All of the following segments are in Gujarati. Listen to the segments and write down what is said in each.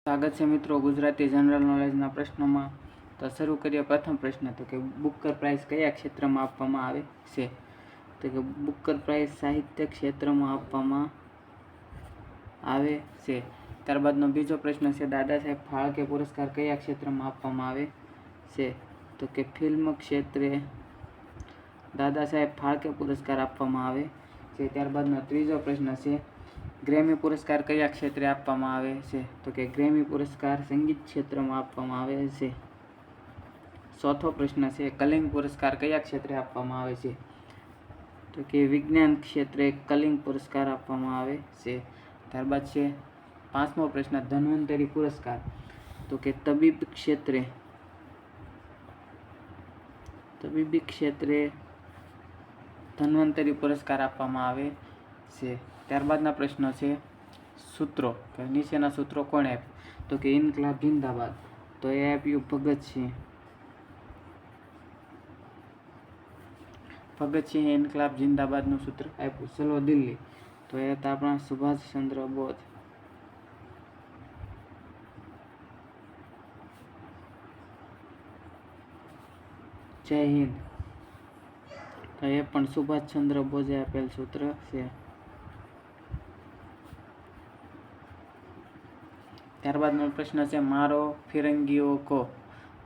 સ્વાગત છે મિત્રો ગુજરાતી જનરલ નોલેજના પ્રશ્નોમાં. તો શરૂ કરીએ પ્રથમ પ્રશ્ન. તો કે બુકર પ્રાઇઝ કયા ક્ષેત્રમાં આપવામાં આવે છે? તો કે બુકર પ્રાઇઝ સાહિત્ય ક્ષેત્રમાં આપવામાં આવે છે. ત્યારબાદનો બીજો પ્રશ્ન છે, દાદા સાહેબ ફાળકે પુરસ્કાર કયા ક્ષેત્રમાં આપવામાં આવે છે? તો કે ફિલ્મ ક્ષેત્રે દાદા સાહેબ ફાળકે પુરસ્કાર આપવામાં આવે છે. ત્યારબાદનો ત્રીજો પ્રશ્ન છે, ગ્રેમી પુરસ્કાર કયા ક્ષેત્રે આપવામાં આવે છે? તો કે ગ્રેમી પુરસ્કાર સંગીત ક્ષેત્રમાં આપવામાં આવે છે. ચોથો પ્રશ્ન છે, કલિંગ પુરસ્કાર કયા ક્ષેત્રે આપવામાં આવે છે? તો કે વિજ્ઞાન ક્ષેત્રે કલિંગ પુરસ્કાર આપવામાં આવે છે. ત્યારબાદ છે પાંચમો પ્રશ્ન, ધન્વંતરી પુરસ્કાર તો કે તબીબી ક્ષેત્રે ધન્વંતરી પુરસ્કાર આપવામાં આવે છે. ત્યારબાદના પ્રશ્નો છે, સૂત્રો કે નીચેના સૂત્રો કોણે આપ્યું? તો કે ઇન્કલાબ જિંદાબાદ, તો એ આપ્યું ભગતસિંહ ઇન્કલાબ જિંદાબાદનું સૂત્ર આપ્યું. ચલો દિલ્હી, તો એ હતા આપણા સુભાષચંદ્ર બોઝ. જય હિન્દ, તો એ પણ સુભાષચંદ્ર બોઝે આપેલ સૂત્ર છે. ત્યારબાદનો પ્રશ્ન છે, મારો ફિરંગીઓ કો,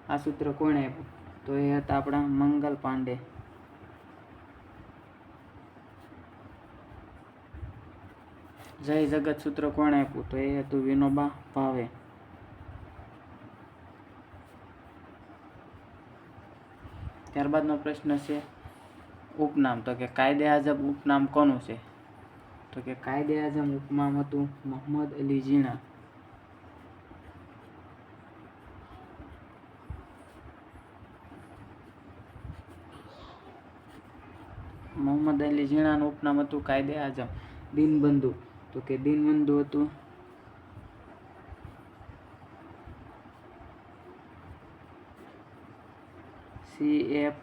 આ સૂત્ર કોણે આપ્યું? તો એ હતા આપણા મંગલ પાંડે. જય જગત સૂત્ર કોણે આપ્યું? તો એ હતું વિનોબા ભાવે. ત્યારબાદનો પ્રશ્ન છે, ઉપનામ તો કે કાયદે આઝમ ઉપનામ કોનું છે? તો કે કાયદે આઝમ ઉપનામ હતું મોહમ્મદ અલી જીણા. મોહમ્મદ અલી જીણાનું ઉપનામ હતું કાયદે આઝમ. દીનબંધુ તો કે દીનબંધુ હતું CF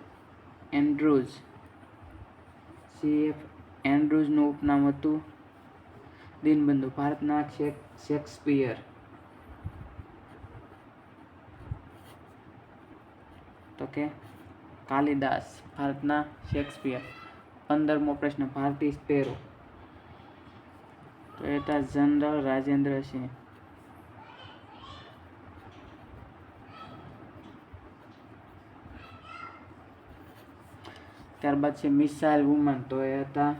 એન્ડ્રુઝનું ઉપનામ હતું દીનબંધુ. ભારતના શેક્સપિયર તો કે કાલિદાસ. ભારતના શેક્સપિયર. 15મો પ્રશ્ન, ભારતીય સ્પેરો તો એ હતા જનરલ રાજેન્દ્ર સિંહ. ત્યારબાદ છે મિસાઇલ વુમન, તો એ હતા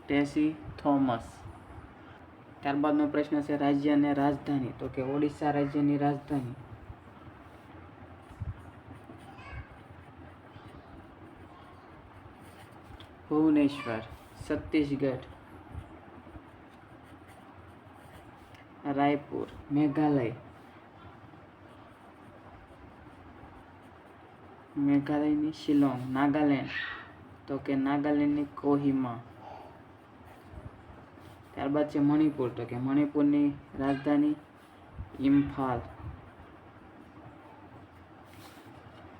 ટેસી થોમસ. ત્યારબાદનો પ્રશ્ન છે, રાજ્ય અને રાજધાની તો કે ઓડિશા રાજ્યની રાજધાની ભુવનેશ્વર. છત્તીસગઢ રાયપુર. મેઘાલયની શિલોંગ. નાગાલેન્ડ તો કે નાગાલેન્ડની કોહિમા. ત્યારબાદ છે મણિપુર, તો કે મણિપુરની રાજધાની ઇમ્ફાલ.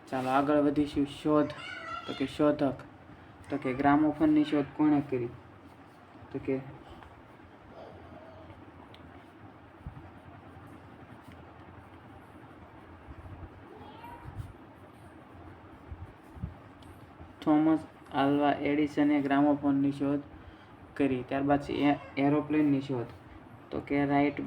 ચાલો આગળ વધીશું. શોધ તો કે શોધક તો કે ગ્રામોફોનની શોધ કોણે કરી? તો કે થોમસ આલ્વા એડિસને ગ્રામોફોનની શોધ કરી. ત્યારબાદ છે એરોપ્લેનની શોધ તો કે રાઇટ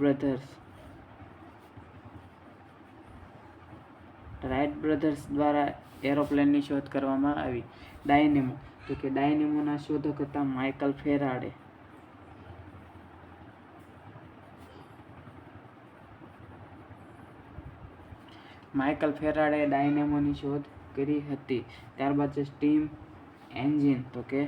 બ્રધર્સ દ્વારા એરોપ્લેનની શોધ કરવામાં આવી. ડાયનેમો તો કે ડાયનેમોના શોધક હતા માઇકલ ફેરાડે. માઇકલ ફેરાડે ડાયનેમોની શોધ કરી હતી. ત્યારબાદ છે સ્ટીમ એન્જિન તો કે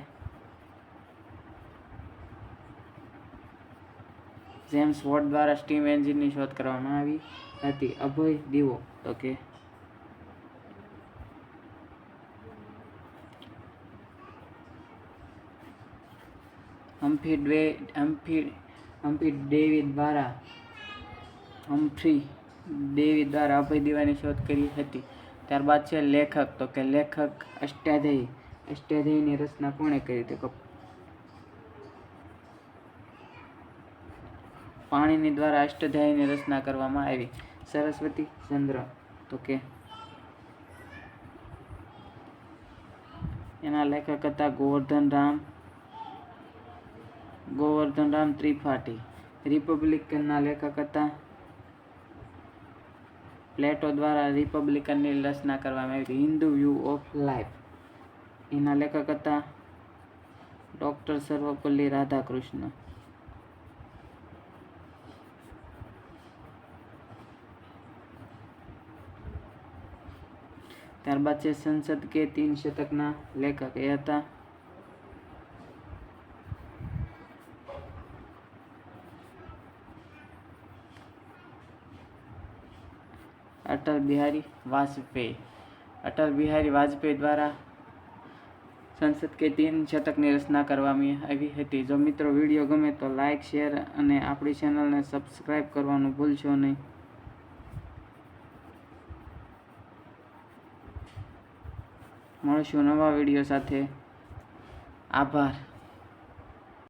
જેમ્સ વોટ દ્વારા સ્ટીમ એન્જિનની શોધ કરવામાં આવી હતી. અભય દીવો તો કે હમ્ફ્રી ડેવી દ્વારા અભય દીવાની શોધ કરી હતી. ત્યારબાદ છે લેખક તો કે લેખક અષ્ટાધ્યાયી. અષ્ટાધ્યાયીની રચના કોણે કરી? તો પાણીની દ્વારા અષ્ટાધ્યાયીની રચના કરવામાં આવી? સરસ્વતી ચંદ્ર. તો કે એના લેખક હતા ગોવર્ધન રામ ત્રિપાઠી. રિપબ્લિકનના લેખક હતા પ્લેટો દ્વારા રિપબ્લિકનની રચના કરવામાં આવી હતી. હિન્દુ વ્યૂ ઓફ લાઈફ એના લેખક હતા ડૉક્ટર સર્વપલ્લી રાધાકૃષ્ણ. ત્યારબાદ છે સંસદ કે 3 શતકના લેખક. એ હતા અટલ બિહારી વાજપેયી. અટલ બિહારી વાજપેયી દ્વારા સંસદ કે 3 શતકની રચના કરવામાં આવી હતી. જો મિત્રો વિડીયો ગમે તો લાઇક, શેર અને આપણી ચેનલને સબસ્ક્રાઈબ કરવાનું ભૂલશો નહીં. મળશું નવા વિડીયો સાથે. આભાર.